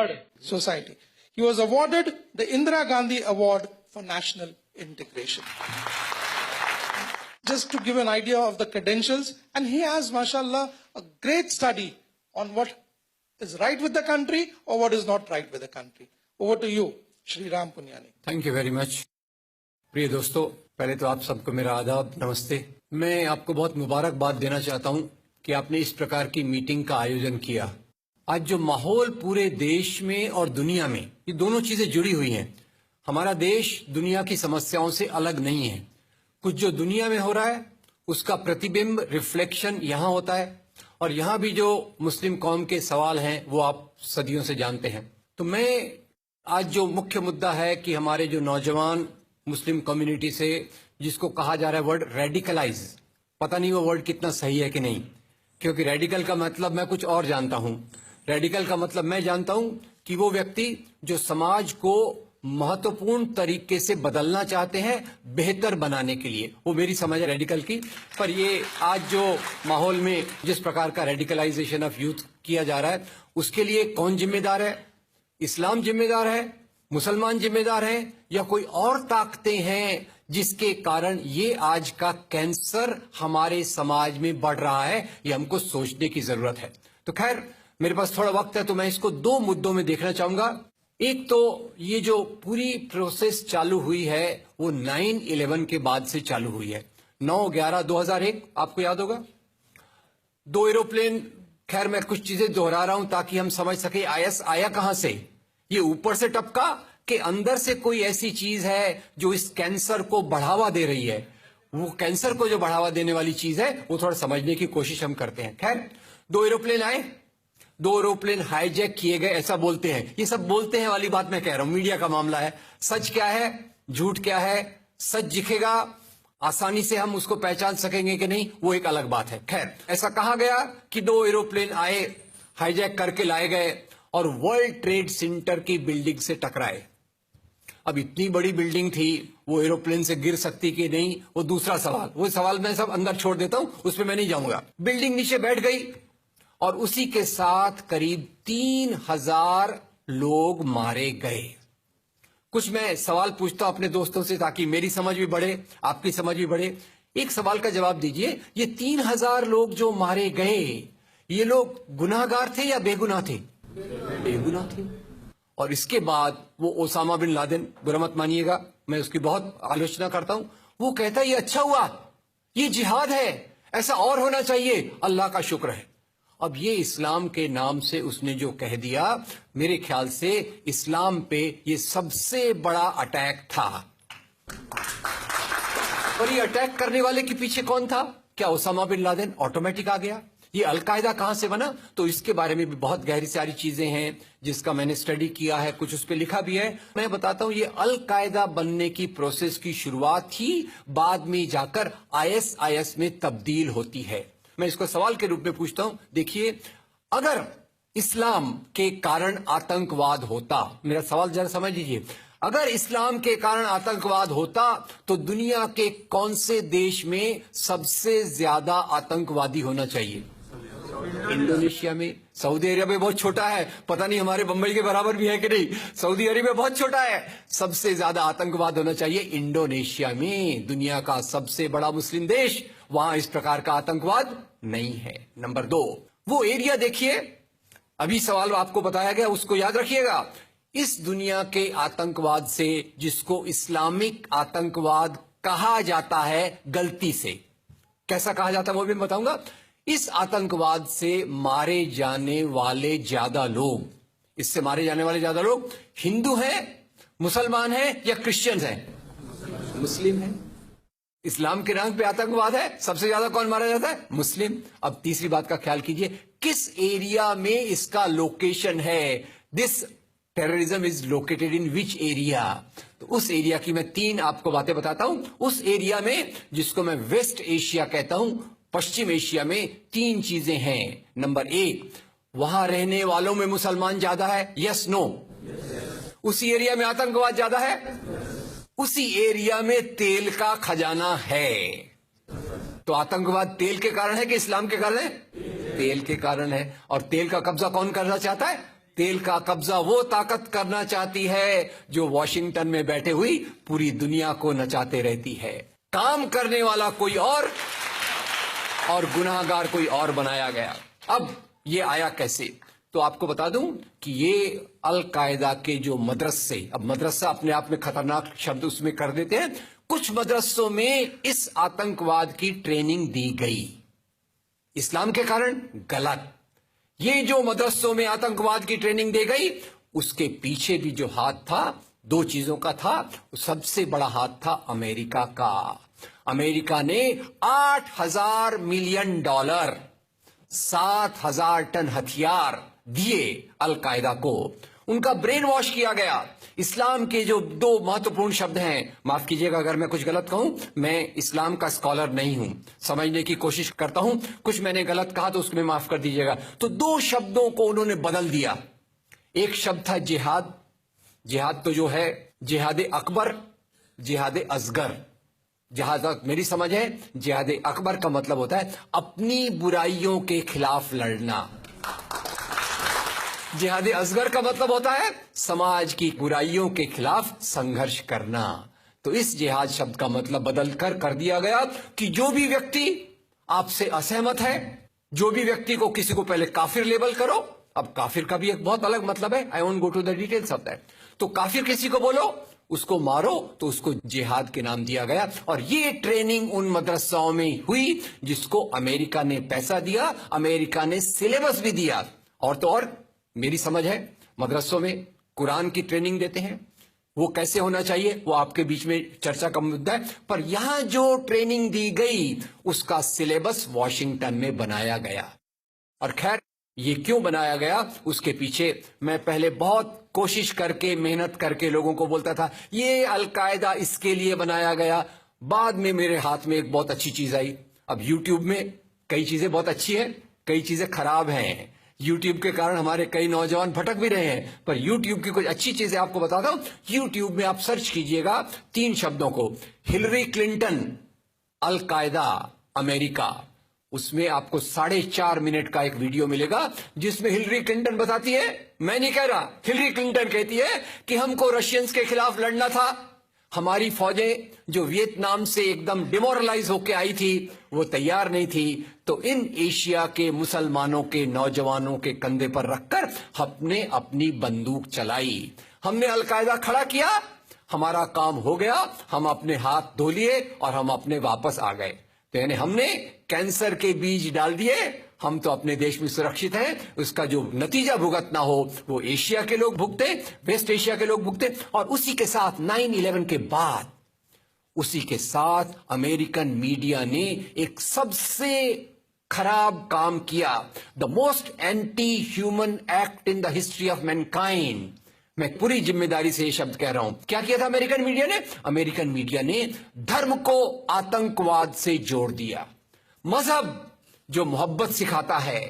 third society. He was awarded the Indira Gandhi Award for National Integration. Just to give an idea of the credentials, and he has, mashallah, a great study on what is right with the country or what is not right with the country. Over to you, Shri Ram Punyani. Thank you very much. प्रिय दोस्तों, पहले तो आप सबको मेरा आदाब, नमस्ते। मैं आपको बहुत मुबारकबाद देना चाहता हूं कि आपने इस प्रकार की मीटिंग का आयोजन किया। आज जो माहौल पूरे देश में और दुनिया में, ये दोनों चीजें जुड़ी हुई हैं। हमारा देश दुनिया की समस्याओं से अलग नहीं है। कुछ जो दुनिया में हो रहा है उसका प्रतिबिंब, रिफ्लेक्शन यहाँ होता है, और यहाँ भी जो मुस्लिम कौम के सवाल हैं वो आप सदियों से जानते हैं। तो मैं आज जो मुख्य मुद्दा है कि हमारे जो नौजवान मुस्लिम कम्युनिटी से, जिसको कहा जा रहा है वर्ड रेडिकलाइज, पता नहीं वो वर्ड कितना सही है कि नहीं, क्योंकि रेडिकल का मतलब मैं कुछ और जानता हूं। रेडिकल का मतलब मैं जानता हूं कि वो व्यक्ति जो समाज को महत्वपूर्ण तरीके से बदलना चाहते हैं बेहतर बनाने के लिए, वो मेरी समझ है रेडिकल की। पर ये आज जो माहौल में जिस प्रकार का रेडिकलाइजेशन ऑफ यूथ किया जा रहा है, उसके लिए कौन जिम्मेदार है? इस्लाम जिम्मेदार है, मुसलमान जिम्मेदार हैं, या कोई और ताकतें हैं जिसके कारण ये आज का कैंसर हमारे समाज में बढ़ रहा है? ये हमको सोचने की जरूरत है। तो खैर, मेरे पास थोड़ा वक्त है तो मैं इसको दो मुद्दों में देखना चाहूंगा। एक तो ये जो पूरी प्रोसेस चालू हुई है वो 9/11 के बाद से चालू हुई है। 9/11/2001 आपको याद होगा, 2 एरोप्लेन। खैर, मैं कुछ चीजें दोहरा रहा हूं ताकि हम समझ सके आईएस आया कहां से। ये ऊपर से टपका कि अंदर से कोई ऐसी चीज है जो इस कैंसर को बढ़ावा दे रही है। वो कैंसर को जो बढ़ावा देने वाली चीज है वो थोड़ा समझने की कोशिश हम करते हैं। खैर, 2 एरोप्लेन आए, 2 एरोप्लेन हाईजैक किए गए, ऐसा बोलते हैं। ये सब बोलते हैं वाली बात मैं कह रहा हूं, मीडिया का मामला है। सच क्या है, झूठ क्या है, सच दिखेगा, आसानी से हम उसको पहचान सकेंगे कि नहीं, वो एक अलग बात है। खैर, ऐसा कहा गया कि 2 एरोप्लेन आए, हाईजैक करके लाए गए और वर्ल्ड ट्रेड सेंटर की बिल्डिंग से टकराए। अब इतनी बड़ी बिल्डिंग थी, वो एरोप्लेन से गिर सकती कि नहीं, वो दूसरा सवाल। वो सवाल मैं सब अंदर छोड़ देता हूं, उस पर मैं नहीं जाऊंगा। बिल्डिंग नीचे बैठ गई और उसी के साथ करीब 3000 लोग मारे गए। कुछ मैं सवाल पूछता हूं अपने दोस्तों से ताकि मेरी समझ भी बढ़े, आपकी समझ भी बढ़े। एक सवाल का जवाब दीजिए, ये 3000 लोग जो मारे गए, ये लोग गुनाहगार थे या बेगुनाह थे? बेगुनाह थे। और इसके बाद वो ओसामा बिन लादेन, बुरा मत मानिएगा, मैं उसकी बहुत आलोचना करता हूं, वो कहता है ये अच्छा हुआ, ये जिहाद है, ऐसा और होना चाहिए, अल्लाह का शुक्र है। अब ये इस्लाम के नाम से उसने जो कह दिया, मेरे ख्याल से इस्लाम पे ये सबसे बड़ा अटैक था। और ये अटैक करने वाले के पीछे कौन था? क्या ओसामा बिन लादेन ऑटोमेटिक आ गया? ये अलकायदा कहां से बना? तो इसके बारे में भी बहुत गहरी सारी चीजें हैं जिसका मैंने स्टडी किया है, कुछ उस पर लिखा भी है। मैं बताता हूं, ये अलकायदा बनने की प्रोसेस की शुरुआत ही बाद में जाकर आईएसआईएस में तब्दील होती है। मैं इसको सवाल के रूप में पूछता हूं, देखिए, अगर इस्लाम के कारण आतंकवाद होता, मेरा सवाल जरा समझ लीजिए, अगर इस्लाम के कारण आतंकवाद होता तो दुनिया के कौन से देश में सबसे ज्यादा आतंकवादी होना चाहिए? इंडोनेशिया में। सऊदी अरेबिया बहुत छोटा है, पता नहीं हमारे बंबई के बराबर भी है कि नहीं। सऊदी अरेबिया बहुत छोटा है, सबसे ज्यादा आतंकवाद होना चाहिए इंडोनेशिया में, दुनिया का सबसे बड़ा मुस्लिम देश। वहां इस प्रकार का आतंकवाद नहीं है। नंबर 2, वो एरिया देखिए, अभी सवाल आपको बताया गया, उसको याद रखिएगा। इस दुनिया के आतंकवाद से, जिसको इस्लामिक आतंकवाद कहा जाता है गलती से, कैसा कहा जाता है वो भी मैं बताऊंगा। इस आतंकवाद से मारे जाने वाले ज्यादा लोग, इससे मारे जाने वाले ज्यादा लोग हिंदू हैं, मुसलमान हैं या क्रिश्चियन हैं? मुस्लिम हैं। इस्लाम के नाम पे आतंकवाद है, सबसे ज्यादा कौन मारा जाता है? मुस्लिम। अब तीसरी बात का ख्याल कीजिए, किस एरिया में इसका लोकेशन है? This terrorism is located in which area? तो उस एरिया की मैं 3 आपको बातें बताता हूं। उस एरिया में, जिसको मैं वेस्ट एशिया कहता हूं, पश्चिम एशिया में 3 चीजें हैं। नंबर 1, वहां रहने वालों में मुसलमान ज्यादा है, यस नो? उसी एरिया में आतंकवाद ज्यादा है, उसी एरिया में तेल का खजाना है। तो आतंकवाद तेल के कारण है कि इस्लाम के कारण है? तेल के कारण है। और तेल का कब्जा कौन करना चाहता है? तेल का कब्जा वो ताकत करना चाहती है जो वॉशिंगटन में बैठे हुई पूरी दुनिया को नचाते रहती है। काम करने वाला कोई और गुनाहगार कोई और बनाया गया। अब ये आया कैसे? तो आपको बता दूं कि ये अल कायदा के जो मदरसे, अब मदरसा अपने आप में खतरनाक शब्द उसमें कर देते हैं, कुछ मदरसों में इस आतंकवाद की ट्रेनिंग दी गई। इस्लाम के कारण गलत। ये जो मदरसों में आतंकवाद की ट्रेनिंग दी गई, उसके पीछे भी जो हाथ था, दो चीजों का था। सबसे बड़ा हाथ था अमेरिका का। अमेरिका ने $8,000 मिलियन, 7,000 टन हथियार दिए अल कायदा को। उनका ब्रेन वॉश किया गया। इस्लाम के जो दो महत्वपूर्ण शब्द हैं, माफ कीजिएगा अगर मैं कुछ गलत कहूं, मैं इस्लाम का स्कॉलर नहीं हूं, समझने की कोशिश करता हूं, कुछ मैंने गलत कहा तो उसको मैं माफ कर दीजिएगा। तो दो शब्दों को उन्होंने बदल दिया। एक शब्द था जिहाद। जिहाद तो जो है जिहाद अकबर, जिहाद असगर। जहां तक मेरी समझ है, जिहाद अकबर का मतलब होता है अपनी बुराइयों के खिलाफ लड़ना। जिहाद असगर का मतलब होता है समाज की बुराइयों के खिलाफ संघर्ष करना। तो इस जिहाद शब्द का मतलब बदल कर दिया गया कि जो भी व्यक्ति आपसे असहमत है, जो भी व्यक्ति को किसी को पहले काफिर लेबल करो। अब काफिर का भी एक बहुत अलग मतलब है, I won't go to the details of that. तो काफिर किसी को बोलो, उसको मारो, तो उसको जिहाद के नाम दिया गया। और ये ट्रेनिंग उन मदरसाओं में हुई जिसको अमेरिका ने पैसा दिया, अमेरिका ने सिलेबस भी दिया। और तो और मेरी समझ है मदरसों में कुरान की ट्रेनिंग देते हैं। वो कैसे होना चाहिए वो आपके बीच में चर्चा का मुद्दा है, पर यहां जो ट्रेनिंग दी गई उसका सिलेबस वॉशिंगटन में बनाया गया। और खैर ये क्यों बनाया गया उसके पीछे मैं पहले बहुत कोशिश करके, मेहनत करके लोगों को बोलता था ये अल कायदा इसके लिए बनाया गया। बाद में मेरे हाथ में एक बहुत अच्छी चीज आई। अब यूट्यूब में कई चीजें बहुत अच्छी हैं, कई चीजें खराब हैं। यूट्यूब के कारण हमारे कई नौजवान भटक भी रहे हैं, पर यूट्यूब की कुछ अच्छी चीजें आपको बताता हूं। यूट्यूब में आप सर्च कीजिएगा 3 शब्दों को, हिलरी क्लिंटन अल कायदा अमेरिका। उसमें आपको 4.5 मिनट का एक वीडियो मिलेगा जिसमें हिलरी क्लिंटन बताती है, मैं नहीं कह रहा, हिलरी क्लिंटन कहती है कि हमको रशियंस के खिलाफ लड़ना था। हमारी फौजें जो वियतनाम से एकदम डिमोरलाइज होकर आई थी वो तैयार नहीं थी, तो इन एशिया के मुसलमानों के नौजवानों के कंधे पर रखकर हमने अपनी बंदूक चलाई, हमने अलकायदा खड़ा किया, हमारा काम हो गया, हम अपने हाथ धो लिए और हम अपने वापस आ गए। तो यानी हमने कैंसर के बीज डाल दिए, हम तो अपने देश में सुरक्षित हैं। उसका जो नतीजा भुगतना हो वो एशिया के लोग भुगते, वेस्ट एशिया के लोग भुगते। और उसी के साथ 9/11 के बाद उसी के साथ अमेरिकन मीडिया ने एक सबसे खराब काम किया, the most anti human act in the history of Mankind. मैं पूरी जिम्मेदारी से ये शब्द कह रहा हूं। क्या किया था अमेरिकन मीडिया ने? अमेरिकन मीडिया ने धर्म को आतंकवाद से जोड़ दिया। मजहब जो मोहब्बत सिखाता है,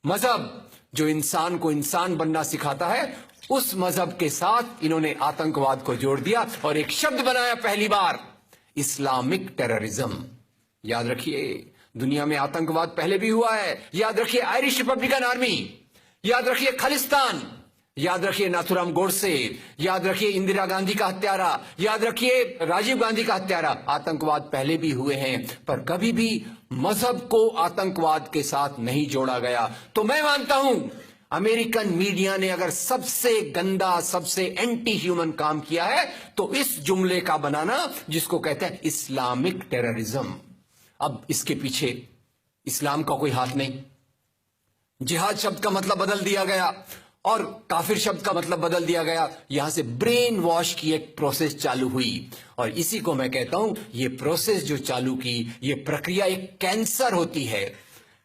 मजहब जो इंसान को इंसान बनना सिखाता है, उस मजहब के साथ इन्होंने आतंकवाद को जोड़ दिया और एक शब्द बनाया पहली बार, इस्लामिक टेररिज्म। याद रखिए दुनिया में आतंकवाद पहले भी हुआ है। याद रखिए आयरिश रिपब्लिकन आर्मी, याद रखिए खालिस्तान, याद रखिए नाथुराम गोडसे, याद रखिए इंदिरा गांधी का हत्यारा, याद रखिए राजीव गांधी का हत्यारा। आतंकवाद पहले भी हुए हैं, पर कभी भी मजहब को आतंकवाद के साथ नहीं जोड़ा गया। तो मैं मानता हूं अमेरिकन मीडिया ने अगर सबसे गंदा, सबसे एंटी ह्यूमन काम किया है तो इस जुमले का बनाना जिसको कहते हैं इस्लामिक टेररिज्म। अब इसके पीछे इस्लाम का कोई हाथ नहीं। जिहाद शब्द का मतलब बदल दिया गया और काफिर शब्द का मतलब बदल दिया गया। यहां से ब्रेन वॉश की एक प्रोसेस चालू हुई और इसी को मैं कहता हूं ये प्रोसेस जो चालू की, ये प्रक्रिया एक कैंसर होती है।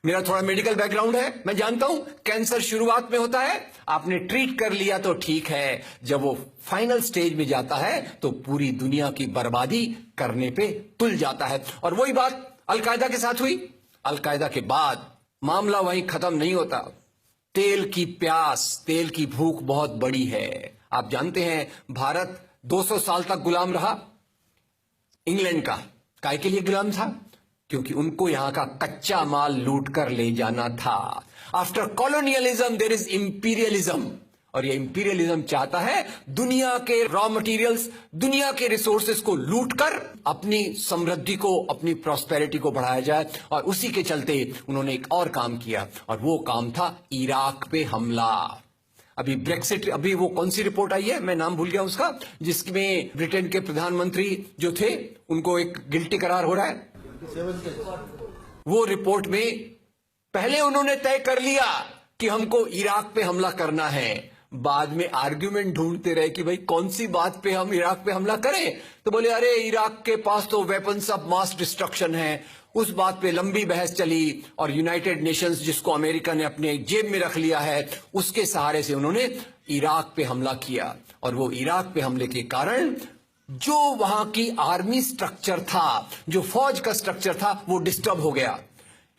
मेरा थोड़ा मेडिकल बैकग्राउंड है, मैं जानता हूं कैंसर शुरुआत में होता है, आपने ट्रीट कर लिया तो ठीक है, जब वो फाइनल स्टेज में जाता है तो पूरी दुनिया की बर्बादी करने पे तुल जाता है। और वही बात अलकायदा के साथ हुई। अलकायदा के बाद मामला वहीं खत्म नहीं होता। तेल की प्यास, तेल की भूख बहुत बड़ी है। आप जानते हैं भारत 200 साल तक गुलाम रहा इंग्लैंड का। काय के लिए गुलाम था? क्योंकि उनको यहां का कच्चा माल लूट कर ले जाना था। After colonialism there is imperialism. और ये इंपीरियलिज्म चाहता है दुनिया के रॉ मटेरियल्स, दुनिया के रिसोर्सेज को लूट कर अपनी समृद्धि को, अपनी प्रॉस्पेरिटी को बढ़ाया जाए। और उसी के चलते उन्होंने एक और काम किया, और वो काम था इराक पे हमला। अभी ब्रेक्सिट, अभी वो कौन सी रिपोर्ट आई है, मैं नाम भूल गया उसका, जिसमें ब्रिटेन के प्रधानमंत्री जो थे उनको एक गिल्टी करार हो रहा है। वो रिपोर्ट में पहले उन्होंने तय कर लिया कि हमको इराक पे हमला करना है, बाद में आर्ग्यूमेंट ढूंढते रहे कि भाई कौन सी बात पे हम इराक पे हमला करें। तो बोले अरे इराक के पास तो वेपन्स ऑफ मास डिस्ट्रक्शन है। उस बात पे लंबी बहस चली, और यूनाइटेड नेशंस जिसको अमेरिका ने अपने जेब में रख लिया है, उसके सहारे से उन्होंने इराक पे हमला किया। और वो इराक पे हमले के कारण जो वहां की आर्मी स्ट्रक्चर था, जो फौज का स्ट्रक्चर था, वो डिस्टर्ब हो गया।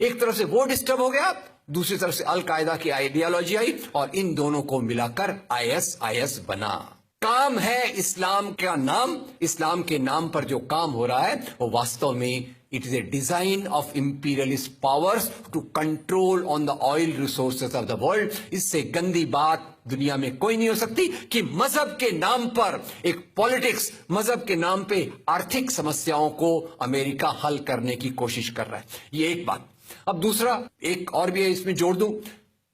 एक तरफ से वो डिस्टर्ब हो गया, दूसरी तरफ से अल कायदा की आइडियोलॉजी आई, और इन दोनों को मिलाकर आईएस बना। काम है इस्लाम का नाम, इस्लाम के नाम पर जो काम हो रहा है वो वास्तव में it is a design of imperialist powers to control on the oil resources of the world. इससे गंदी बात दुनिया में कोई नहीं हो सकती कि मजहब के नाम पर एक पॉलिटिक्स, मजहब के नाम पे आर्थिक समस्याओं को अमेरिका हल करने की कोशिश कर रहा है। ये एक बात। अब दूसरा एक और भी है, इसमें जोड़ दूं,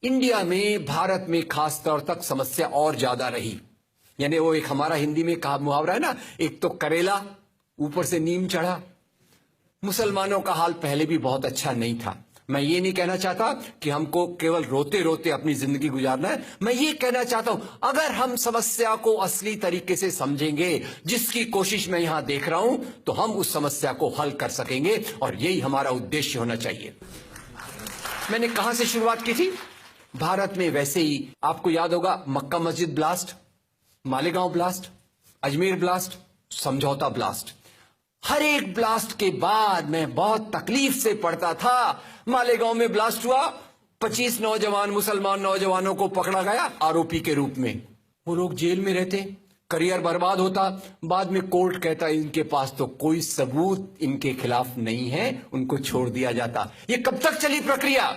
इंडिया में, भारत में खास तौर तक समस्या और ज्यादा रही। यानी वो एक हमारा हिंदी में कहा मुहावरा है ना, एक तो करेला ऊपर से नीम चढ़ा। मुसलमानों का हाल पहले भी बहुत अच्छा नहीं था। मैं ये नहीं कहना चाहता कि हमको केवल रोते रोते अपनी जिंदगी गुजारना है। मैं ये कहना चाहता हूं, अगर हम समस्या को असली तरीके से समझेंगे, जिसकी कोशिश मैं यहां देख रहा हूं, तो हम उस समस्या को हल कर सकेंगे, और यही हमारा उद्देश्य होना चाहिए। मैंने कहां से शुरुआत की थी? भारत में वैसे ही आपको याद होगा, मक्का मस्जिद blast, Malegaon blast, Ajmer blast, समझौता ब्लास्ट। हर एक ब्लास्ट के बाद मैं बहुत तकलीफ से पढ़ता था, मालेगांव में ब्लास्ट हुआ, 25 नौजवान मुसलमान नौजवानों को पकड़ा गया आरोपी के रूप में। वो लोग जेल में रहते, करियर बर्बाद होता, बाद में कोर्ट कहता इनके पास तो कोई सबूत इनके खिलाफ नहीं है, उनको छोड़ दिया जाता। ये कब तक चली प्रक्रिया?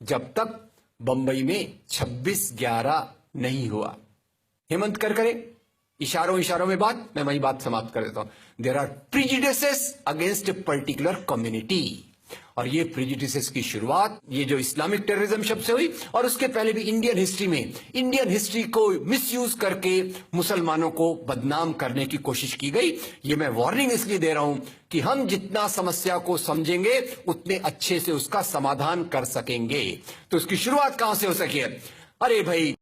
जब तक बंबई में 26/11 नहीं हुआ। हेमंत करकरे इशारों में बात, मैं वही बात समाप्त कर देता हूं। There are prejudices against a particular community, और ये प्रिजुडिसेस की शुरुआत ये जो इस्लामिक टेररिज्म शब्द से हुई, और उसके पहले भी इंडियन हिस्ट्री में, इंडियन हिस्ट्री को मिसयूज करके मुसलमानों को बदनाम करने की कोशिश की गई। ये मैं वार्निंग इसलिए दे रहा हूं कि हम जितना समस्या को समझेंगे उतने अच्छे से उसका समाधान कर सकेंगे। तो उसकी शुरुआत कहां से हो सके? अरे भाई,